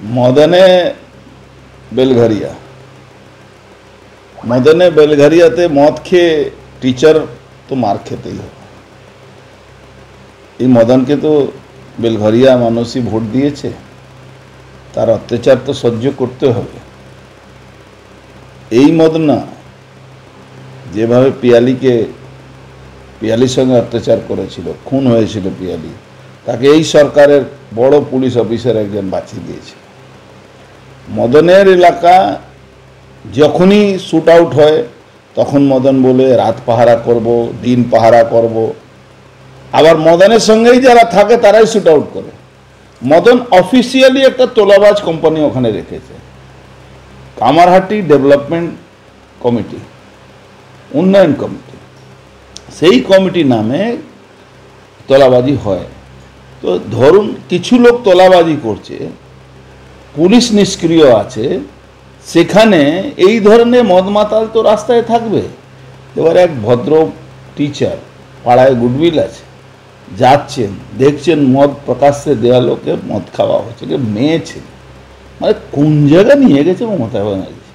मदने बेलघरिया मदने बेलघरियाते मद खेয়ে टीचर तो मार खेते ही हो। मदन के तो बेलघरिया मानुषी भोट दिए तार अत्याचार तो सह्य करते होबे। मदना যেভাবে পিয়ালির সঙ্গে অত্যাচার করেছিল, খুন হয়েছিল পিয়ালি, তাকে এই সরকারের বড় পুলিশ অফিসার একজন বাঁচিয়ে দিয়েছে। মদনের এলাকা যখনই শুট আউট হয় তখন মদন বলে রাত পাহারা করব, দিন পাহারা করব। আবার মদনের সঙ্গেই যারা থাকে তারাই শুট আউট করে। মদন অফিসিয়ালি একটা তোলাবাজ কোম্পানি ওখানে রেখেছে, কামারহাটি ডেভেলপমেন্ট কমিটি, উন্নয়ন কমিটি। সেই কমিটি নামে তোলাবাজি হয়। তো ধরুন কিছু লোক তোলাবাজি করছে, পুলিশ নিষ্ক্রিয় আছে, সেখানে এই ধরনের মদমাতাল তো রাস্তায় থাকবে। এবার এক ভদ্র টিচার, পাড়ায় গুডউইল আছে, যাচ্ছেন, দেখছেন মদ প্রকাশ্যে দেওয়া লোকে মদ খাওয়া হচ্ছে, মেয়ে ছিল, মানে কোন জায়গা নিয়ে গেছে মমতা ব্যানার্জি।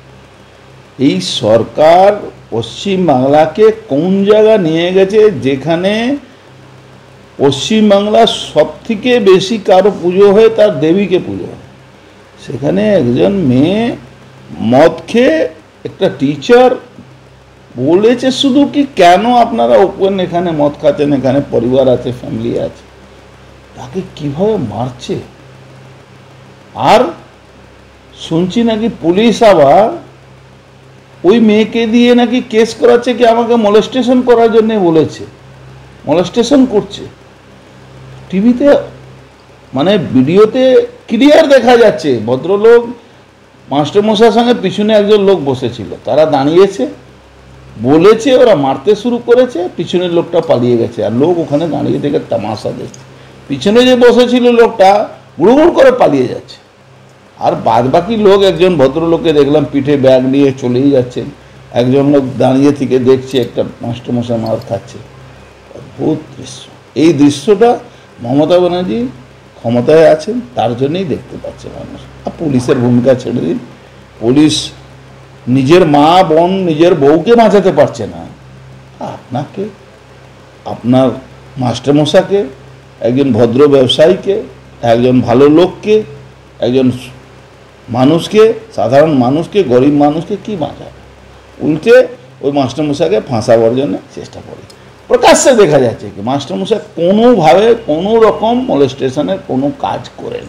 এই সরকার পশ্চিমবাংলাকে কোন জায়গা নিয়ে গেছে, যেখানে পশ্চিমবাংলার সবথেকে বেশি কারো পুজো হয় তার দেবীকে পুজো হয়, সেখানে একজন মেয়ে মদ খেয়ে একটা টিচার বলেছে শুধু কি কেন আপনারা ওপেন এখানে মদ খাচ্ছেন, এখানে পরিবার আছে, ফ্যামিলি আছে, তাকে কিভাবে মারছে। আর শুনছি নাকি পুলিশ আবার ওই মেয়েকে দিয়ে নাকি কেস করাচ্ছে, কি আমাকে মলেস্টেশন করার জন্য বলেছে, মলেস্টেশন করছে। টিভিতে মানে ভিডিওতে ক্লিয়ার দেখা যাচ্ছে ভদ্রলোক মাস্টারমশাইয়ের সঙ্গে পিছনে একজন লোক বসেছিল, তারা দাঁড়িয়েছে, বলেছে, ওরা মারতে শুরু করেছে, পিছনের লোকটা পালিয়ে গেছে, আর লোক ওখানে দাঁড়িয়ে থেকে তামাশা দেখছে। পিছনে যে বসেছিল লোকটা গুড়গুড় করে পালিয়ে যাচ্ছে, আর বাদ বাকি লোক, একজন ভদ্রলোককে দেখলাম পিঠে ব্যাগ নিয়ে চলেই যাচ্ছেন, একজন লোক দাঁড়িয়ে থেকে দেখছে একটা মাস্টারমশাই মার খাচ্ছে। অদ্ভুত দৃশ্য। এই দৃশ্যটা মমতা ব্যানার্জি ক্ষমতায় আছেন তার জন্যই দেখতে পাচ্ছে মানুষ। আর পুলিশের ভূমিকা ছেড়ে দিন, পুলিশ নিজের মা বোন নিজের বউকে বাঁচাতে পারছে না, আপনাকে, আপনার মাস্টারমশাইকে, একজন ভদ্র ব্যবসায়ীকে, একজন ভালো লোককে, একজন মানুষকে, সাধারণ মানুষকে, গরিব মানুষকে কি বাঁচাবে? উল্টে ওই মাস্টারমশাইকে ফাঁসাবার জন্য চেষ্টা করে। প্রকাশ্যে দেখা যাচ্ছে কি মাস্টারমশাই কোনোভাবে কোনো রকম মলেস্টেশনের কোনো কাজ করেন।